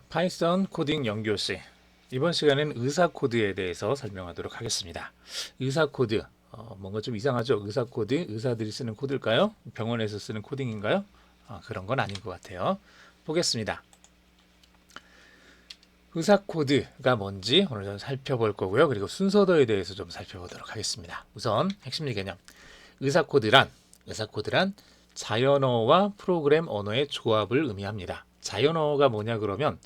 파이썬 코딩 연교시. 이번 시간에는 의사 코드에 대해서 설명하도록 하겠습니다. 의사 코드, 뭔가 좀 이상하죠? 의사 코드, 의사들이 쓰는 코드일까요? 병원에서 쓰는 코딩인가요? 그런 건 아닌 것 같아요. 보겠습니다. 의사 코드가 뭔지 오늘 좀 살펴볼 거고요. 그리고 순서도에 대해서 좀 살펴보도록 하겠습니다. 우선 핵심적 개념. 의사 코드란 자연어와 프로그램 언어의 조합을 의미합니다. 자연어가 뭐냐 그러면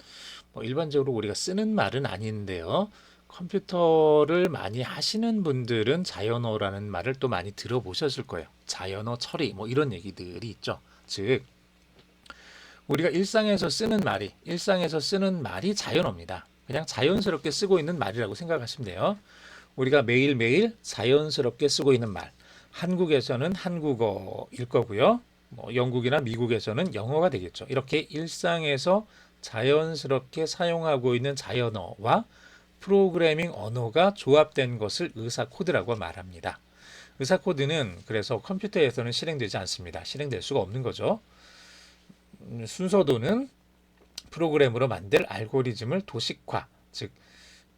일반적으로 우리가 쓰는 말은 아닌데요. 컴퓨터를 많이 하시는 분들은 자연어라는 말을 또 많이 들어보셨을 거예요. 자연어 처리 이런 얘기들이 있죠. 즉 우리가 일상에서 쓰는 말이 자연어입니다. 그냥 자연스럽게 쓰고 있는 말이라고 생각하시면 돼요. 우리가 매일매일 자연스럽게 쓰고 있는 말. 한국에서는 한국어일 거고요. 영국이나 미국에서는 영어가 되겠죠. 이렇게 일상에서 자연스럽게 사용하고 있는 자연어와 프로그래밍 언어가 조합된 것을 의사 코드라고 말합니다. 의사 코드는 그래서 컴퓨터에서는 실행되지 않습니다. 실행될 수가 없는 거죠. 순서도는 프로그램으로 만들 알고리즘을 도식화, 즉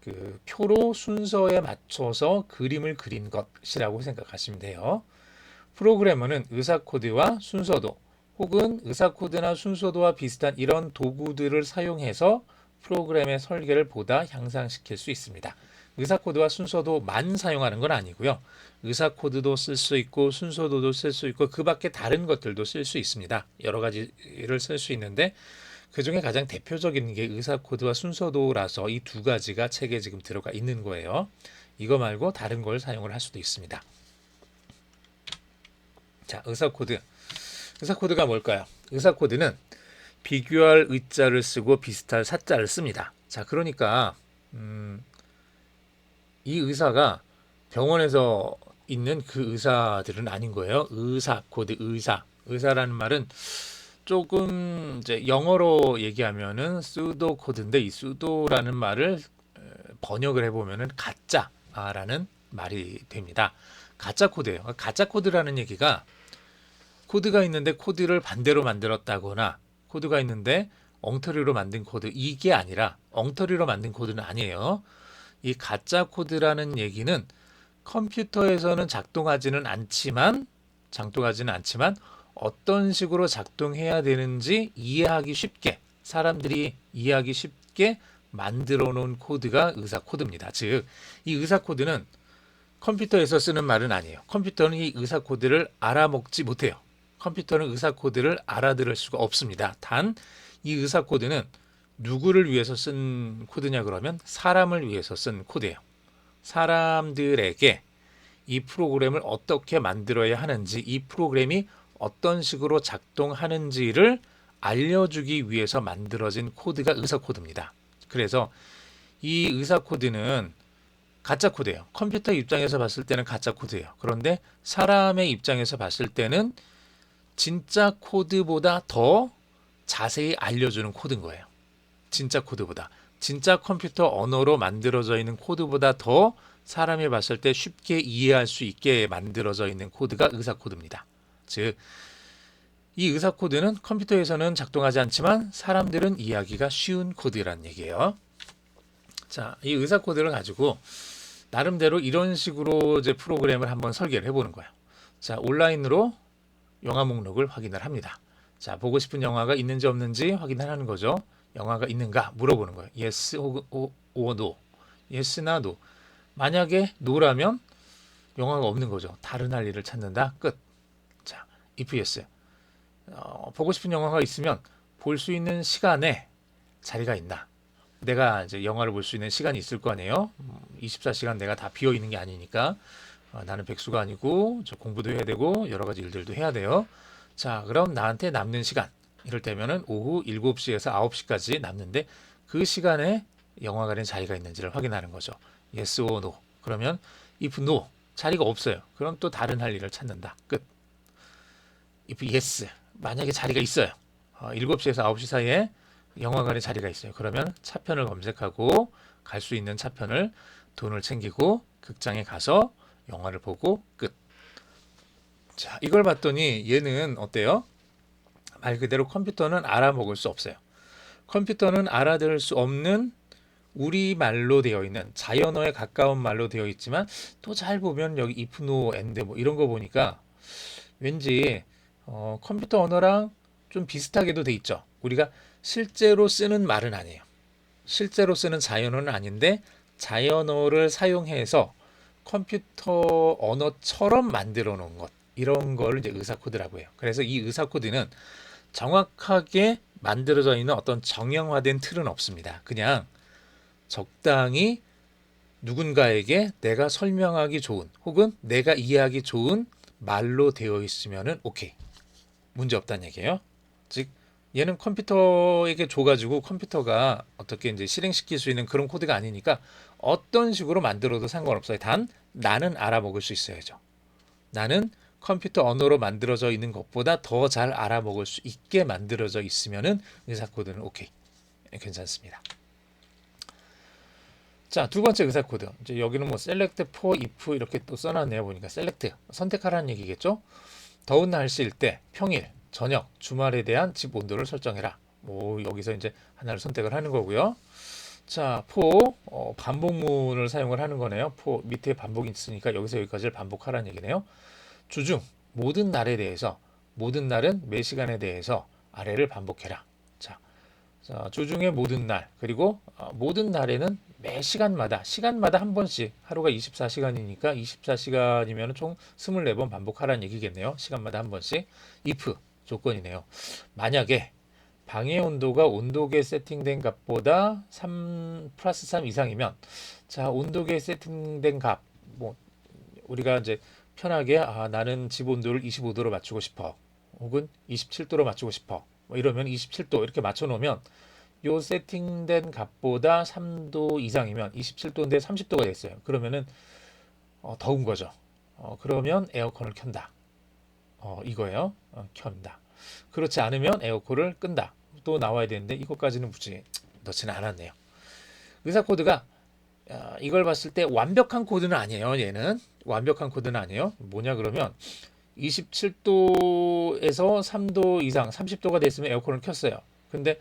그 표로 순서에 맞춰서 그림을 그린 것이라고 생각하시면 돼요. 프로그래머는 의사 코드와 순서도 혹은 의사 코드나 순서도와 비슷한 이런 도구들을 사용해서 프로그램의 설계를 보다 향상시킬 수 있습니다. 의사 코드와 순서도만 사용하는 건 아니고요. 의사 코드도 쓸 수 있고 순서도도 쓸 수 있고 그 밖에 다른 것들도 쓸 수 있습니다. 여러 가지를 쓸 수 있는데 그 중에 가장 대표적인 게 의사 코드와 순서도라서 이 두 가지가 책에 지금 들어가 있는 거예요. 이거 말고 다른 걸 사용을 할 수도 있습니다. 자, 의사 코드. 의사 코드가 뭘까요? 의사 코드는 비교할 의자를 쓰고 비슷할 사자를 씁니다. 자, 그러니까 이 의사가 병원에서 있는 그 의사들은 아닌 거예요. 의사 코드, 의사라는 말은 조금 이제 영어로 얘기하면은 수도 코드인데 이 수도라는 말을 번역을 해보면은 가짜라는 말이 됩니다. 가짜 코드예요. 가짜 코드라는 얘기가 코드가 있는데 코드를 반대로 만들었다거나 코드가 있는데 엉터리로 만든 코드 이게 아니라 엉터리로 만든 코드는 아니에요. 이 가짜 코드라는 얘기는 컴퓨터에서는 작동하지는 않지만 어떤 식으로 작동해야 되는지 사람들이 이해하기 쉽게 만들어 놓은 코드가 의사 코드입니다. 즉, 이 의사 코드는 컴퓨터에서 쓰는 말은 아니에요. 컴퓨터는 이 의사 코드를 알아먹지 못해요. 컴퓨터는 의사 코드를 알아들을 수가 없습니다. 단, 이 의사 코드는 누구를 위해서 쓴 코드냐 그러면 사람을 위해서 쓴 코드예요. 사람들에게 이 프로그램을 어떻게 만들어야 하는지, 이 프로그램이 어떤 식으로 작동하는지를 알려주기 위해서 만들어진 코드가 의사 코드입니다. 그래서 이 의사 코드는 가짜 코드예요. 컴퓨터 입장에서 봤을 때는 가짜 코드예요. 그런데 사람의 입장에서 봤을 때는 진짜 코드보다 더 자세히 알려주는 코드인 거예요. 진짜 코드보다. 진짜 컴퓨터 언어로 만들어져 있는 코드보다 더 사람이 봤을 때 쉽게 이해할 수 있게 만들어져 있는 코드가 의사 코드입니다. 즉, 이 의사 코드는 컴퓨터에서는 작동하지 않지만 사람들은 이해하기가 쉬운 코드라는 얘기예요. 자, 이 의사 코드를 가지고 나름대로 이런 식으로 이제 프로그램을 한번 설계를 해보는 거예요. 자, 온라인으로 영화 목록을 확인을 합니다. 자, 보고 싶은 영화가 있는지 없는지 확인을 하는 거죠. 영화가 있는가 물어보는 거예요. yes 혹은 or no. yes나 no. 만약에 no라면 영화가 없는 거죠. 다른 할 일을 찾는다. 끝. 자, if yes. 보고 싶은 영화가 있으면 볼 수 있는 시간에 자리가 있나? 내가 이제 영화를 볼 수 있는 시간이 있을 거 아니에요. 24시간 내가 다 비어 있는 게 아니니까 나는 백수가 아니고 저 공부도 해야 되고 여러 가지 일들도 해야 돼요. 자, 그럼 나한테 남는 시간 이럴 때면은 오후 7시에서 9시까지 남는데 그 시간에 영화관에 자리가 있는지를 확인하는 거죠. yes or no. 그러면 if no 자리가 없어요. 그럼 또 다른 할 일을 찾는다. 끝. if yes 만약에 자리가 있어요. 7시에서 9시 사이에 영화관에 자리가 있어요. 그러면 차편을 검색하고 갈 수 있는 차편을 돈을 챙기고 극장에 가서 영화를 보고 끝. 자, 이걸 봤더니 얘는 어때요? 말 그대로 컴퓨터는 알아먹을 수 없어요. 컴퓨터는 알아들을 수 없는 우리말로 되어 있는 자연어에 가까운 말로 되어 있지만 또 잘 보면 여기 if, no, and 뭐 이런 거 보니까 왠지 컴퓨터 언어랑 좀 비슷하게도 돼 있죠. 우리가 실제로 쓰는 말은 아니에요. 실제로 쓰는 자연어는 아닌데 자연어를 사용해서 컴퓨터 언어처럼 만들어 놓은 것, 이런 걸 이제 의사 코드라고 해요. 그래서 이 의사 코드는 정확하게 만들어져 있는 어떤 정형화된 틀은 없습니다. 그냥 적당히 누군가에게 내가 설명하기 좋은 혹은 내가 이해하기 좋은 말로 되어 있으면은 오케이. 문제 없다는 얘기예요. 즉 얘는 컴퓨터에게 줘가지고 컴퓨터가 어떻게 이제 실행시킬 수 있는 그런 코드가 아니니까 어떤 식으로 만들어도 상관없어요. 단 나는 알아먹을 수 있어야죠. 나는 컴퓨터 언어로 만들어져 있는 것보다 더 잘 알아먹을 수 있게 만들어져 있으면은 의사 코드는 오케이. 괜찮습니다. 자, 두 번째 의사 코드. 이제 여기는 뭐 select for if 이렇게 또 써놨네요. 보니까 select 선택하라는 얘기겠죠. 더운 날씨일 때 평일, 저녁, 주말에 대한 집 온도를 설정해라. 뭐 여기서 이제 하나를 선택을 하는 거고요. 자, for 반복문을 사용을 하는 거네요. for 밑에 반복이 있으니까 여기서 여기까지를 반복하라는 얘기네요. 주중 모든 날에 대해서 모든 날은 매 시간에 대해서 아래를 반복해라. 자, 주중의 모든 날 그리고 모든 날에는 매 시간마다 한 번씩 하루가 24시간이니까 24시간이면 총 24번 반복하라는 얘기겠네요. 시간마다 한 번씩. if 조건이네요. 만약에 방의 온도가 온도계에 세팅된 값보다 3 플러스 3 이상이면 자 온도계에 세팅된 값 뭐 우리가 이제 편하게 나는 집 온도를 25도로 맞추고 싶어 혹은 27도로 맞추고 싶어 뭐 이러면 27도 이렇게 맞춰 놓으면 요 세팅된 값보다 3도 이상이면 27도인데 30도가 됐어요. 그러면은 더운 거죠. 그러면 에어컨을 켠다. 이거예요. 켠다. 그렇지 않으면 에어컨을 끈다. 또 나와야 되는데 이것까지는 굳이 넣지는 않았네요. 의사 코드가 이걸 봤을 때 완벽한 코드는 아니에요. 얘는 완벽한 코드는 아니에요. 뭐냐 그러면 27도에서 3도 이상 30도가 됐으면 에어컨을 켰어요. 근데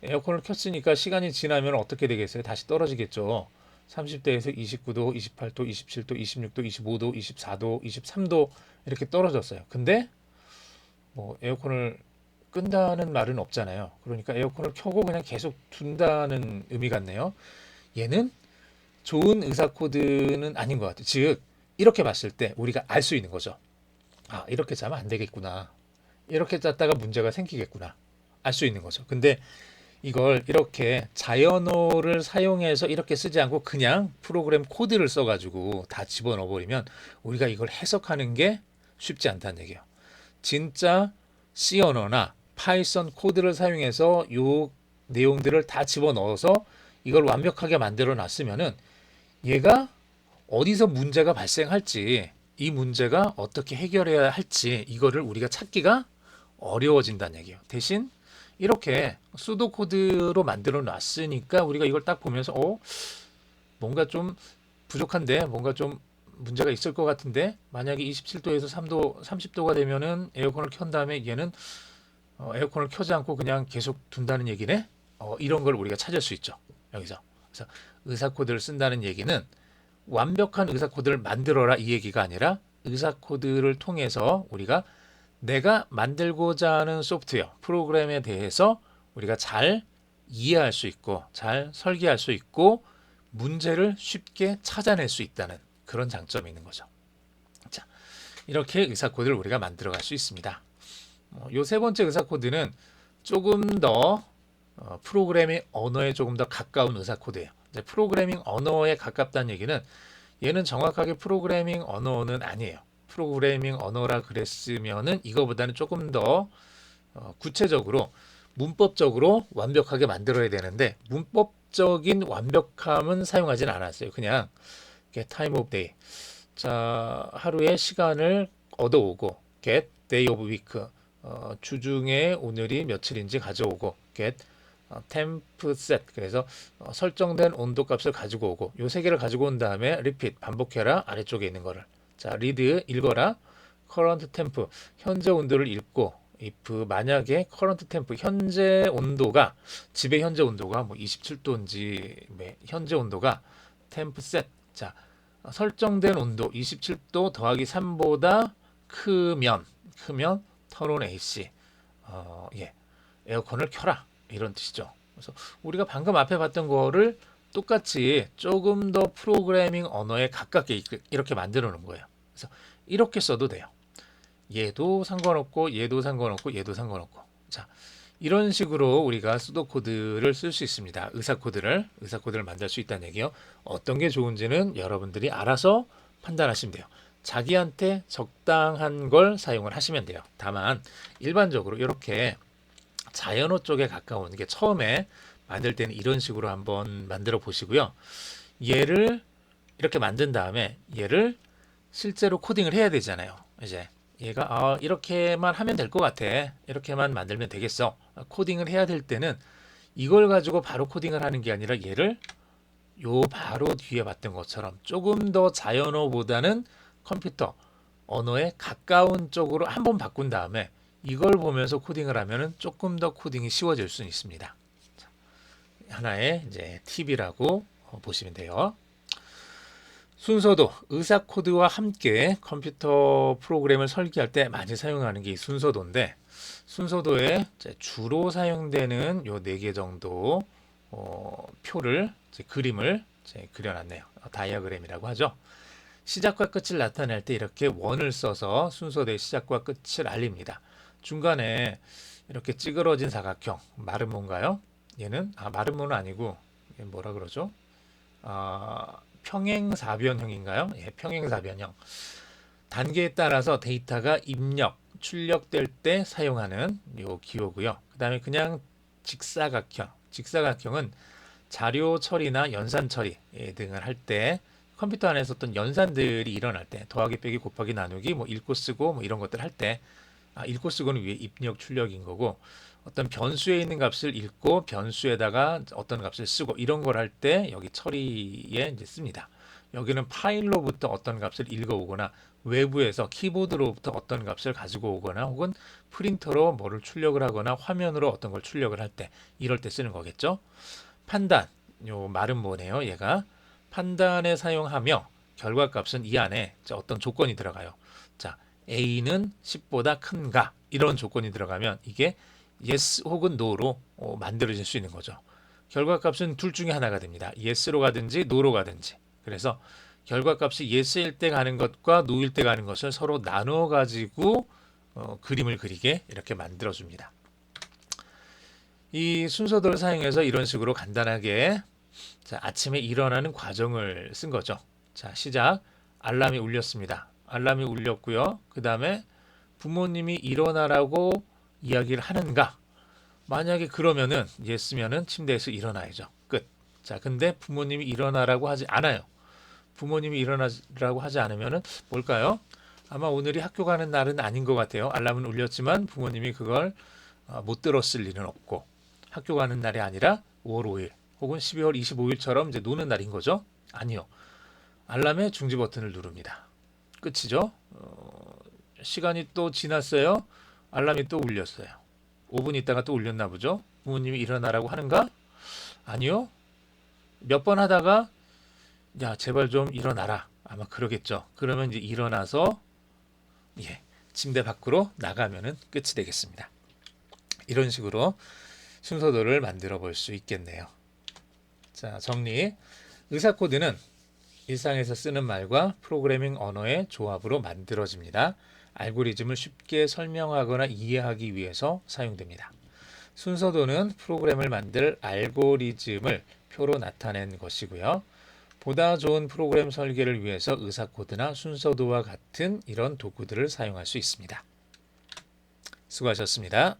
에어컨을 켰으니까 시간이 지나면 어떻게 되겠어요? 다시 떨어지겠죠. 30도에서 29도, 28도, 27도, 26도, 25도, 24도, 23도 이렇게 떨어졌어요. 근데 뭐 에어컨을 끈다는 말은 없잖아요. 그러니까 에어컨을 켜고 그냥 계속 둔다는 의미 같네요. 얘는 좋은 의사 코드는 아닌 것 같아요. 즉 이렇게 봤을 때 우리가 알 수 있는 거죠. 이렇게 짜면 안 되겠구나. 이렇게 짰다가 문제가 생기겠구나. 알 수 있는 거죠. 근데 이걸 이렇게 자연어를 사용해서 이렇게 쓰지 않고 그냥 프로그램 코드를 써가지고 다 집어넣어 버리면 우리가 이걸 해석하는 게 쉽지 않다는 얘기예요. 진짜 C 언어나 파이썬 코드를 사용해서 요 내용들을 다 집어넣어서 이걸 완벽하게 만들어 놨으면은 얘가 어디서 문제가 발생할지 이 문제가 어떻게 해결해야 할지 이거를 우리가 찾기가 어려워진다는 얘기예요. 대신 이렇게 수도 코드로 만들어 놨으니까 우리가 이걸 딱 보면서 뭔가 좀 부족한데 뭔가 좀 문제가 있을 것 같은데 만약에 27도에서 3도 30도가 되면은 에어컨을 켠 다음에 얘는 에어컨을 켜지 않고 그냥 계속 둔다는 얘기네. 이런 걸 우리가 찾을 수 있죠. 여기서. 그래서 의사 코드를 쓴다는 얘기는 완벽한 의사 코드를 만들어라 이 얘기가 아니라 의사 코드를 통해서 우리가 내가 만들고자 하는 소프트웨어, 프로그램에 대해서 우리가 잘 이해할 수 있고 잘 설계할 수 있고 문제를 쉽게 찾아낼 수 있다는 그런 장점이 있는 거죠. 자, 이렇게 의사 코드를 우리가 만들어 갈 수 있습니다. 요 세 번째 의사 코드는 조금 더 프로그래밍 언어에 조금 더 가까운 의사 코드예요. 프로그래밍 언어에 가깝다는 얘기는 얘는 정확하게 프로그래밍 언어는 아니에요. 프로그래밍 언어라 그랬으면은 이거보다는 조금 더 구체적으로 문법적으로 완벽하게 만들어야 되는데 문법적인 완벽함은 사용하진 않았어요. 그냥 get time of day. 자, 하루의 시간을 얻어오고 get day of week. 주중에 오늘이 며칠인지 가져오고 get temp set. 그래서 설정된 온도 값을 가지고 오고 요 세 개를 가지고 온 다음에 repeat 반복해라 아래쪽에 있는 거를. 자, read 읽어라. current temp 현재 온도를 읽고 if 만약에 current temp 현재 온도가 집의 현재 온도가 뭐 27도인지 현재 온도가 temp set 자 설정된 온도 27도 더하기 3보다 크면 turn on AC 에어컨을 켜라 이런 뜻이죠. 그래서 우리가 방금 앞에 봤던 거를 똑같이 조금 더 프로그래밍 언어에 가깝게 이렇게 만들어 놓은 거예요. 그래서 이렇게 써도 돼요. 얘도 상관없고 얘도 상관없고 얘도 상관없고 자 이런 식으로 우리가 수도 코드를 쓸 수 있습니다. 의사 코드를 만들 수 있다는 얘기요. 어떤 게 좋은지는 여러분들이 알아서 판단하시면 돼요. 자기한테 적당한 걸 사용을 하시면 돼요. 다만 일반적으로 이렇게 자연어 쪽에 가까운 게 처음에 만들 때는 이런 식으로 한번 만들어 보시고요. 얘를 이렇게 만든 다음에 얘를 실제로 코딩을 해야 되잖아요. 이제 얘가 이렇게만 하면 될 것 같아. 이렇게만 만들면 되겠어. 코딩을 해야 될 때는 이걸 가지고 바로 코딩을 하는 게 아니라 얘를 요 바로 뒤에 봤던 것처럼 조금 더 자연어보다는 컴퓨터 언어에 가까운 쪽으로 한번 바꾼 다음에 이걸 보면서 코딩을 하면은 조금 더 코딩이 쉬워질 수 있습니다. 하나의 이제 팁이라고 보시면 돼요. 순서도 의사 코드와 함께 컴퓨터 프로그램을 설계할 때 많이 사용하는 게 이 순서도인데 순서도에 주로 사용되는 요 4개 정도 표를 그림을 그려놨네요. 다이어그램이라고 하죠. 시작과 끝을 나타낼 때 이렇게 원을 써서 순서도의 시작과 끝을 알립니다. 중간에 이렇게 찌그러진 사각형 말은 뭔가요? 얘는 말은 아니고 뭐라 그러죠? 평행사변형인가요? 예, 평행사변형. 단계에 따라서 데이터가 입력, 출력될 때 사용하는 요 기호고요. 그 다음에 그냥 직사각형. 직사각형은 자료 처리나 연산 처리 등을 할 때 컴퓨터 안에서 어떤 연산들이 일어날 때 더하기 빼기 곱하기 나누기 뭐 읽고 쓰고 뭐 이런 것들 할 때 읽고 쓰고는 위에 입력 출력인 거고 어떤 변수에 있는 값을 읽고 변수에다가 어떤 값을 쓰고 이런 걸 할 때 여기 처리에 이제 씁니다. 여기는 파일로부터 어떤 값을 읽어오거나 외부에서 키보드로부터 어떤 값을 가지고 오거나 혹은 프린터로 뭐를 출력을 하거나 화면으로 어떤 걸 출력을 할 때 이럴 때 쓰는 거겠죠. 판단, 요 말은 뭐네요. 얘가 판단에 사용하며 결과값은 이 안에 어떤 조건이 들어가요. 자, A는 10보다 큰가 이런 조건이 들어가면 이게 yes 혹은 no로 만들어질 수 있는 거죠. 결과값은 둘 중에 하나가 됩니다. yes로 가든지 no로 가든지. 그래서 결과값이 yes일 때 가는 것과 no일 때 가는 것을 서로 나누어 가지고 그림을 그리게 이렇게 만들어 줍니다. 이 순서도를 사용해서 이런 식으로 간단하게 아침에 일어나는 과정을 쓴 거죠. 자, 시작. 알람이 울렸습니다. 알람이 울렸고요. 그 다음에 부모님이 일어나라고 이야기를 하는가? 만약에 그러면은 yes면은 침대에서 일어나야죠. 끝. 자, 근데 부모님이 일어나라고 하지 않아요. 부모님이 일어나라고 하지 않으면은 뭘까요? 아마 오늘이 학교 가는 날은 아닌 것 같아요. 알람은 울렸지만 부모님이 그걸 못 들었을 일은 없고 학교 가는 날이 아니라 5월 5일 혹은 12월 25일처럼 이제 노는 날인 거죠? 아니요. 알람의 중지 버튼을 누릅니다. 끝이죠? 시간이 또 지났어요. 알람이 또 울렸어요. 5분 있다가 또 울렸나 보죠? 부모님이 일어나라고 하는가? 아니요. 몇 번 하다가 야 제발 좀 일어나라. 아마 그러겠죠. 그러면 이제 일어나서 침대 밖으로 나가면은 끝이 되겠습니다. 이런 식으로 순서도를 만들어 볼 수 있겠네요. 자, 정리. 의사 코드는 일상에서 쓰는 말과 프로그래밍 언어의 조합으로 만들어집니다. 알고리즘을 쉽게 설명하거나 이해하기 위해서 사용됩니다. 순서도는 프로그램을 만들 알고리즘을 표로 나타낸 것이고요. 보다 좋은 프로그램 설계를 위해서 의사 코드나 순서도와 같은 이런 도구들을 사용할 수 있습니다. 수고하셨습니다.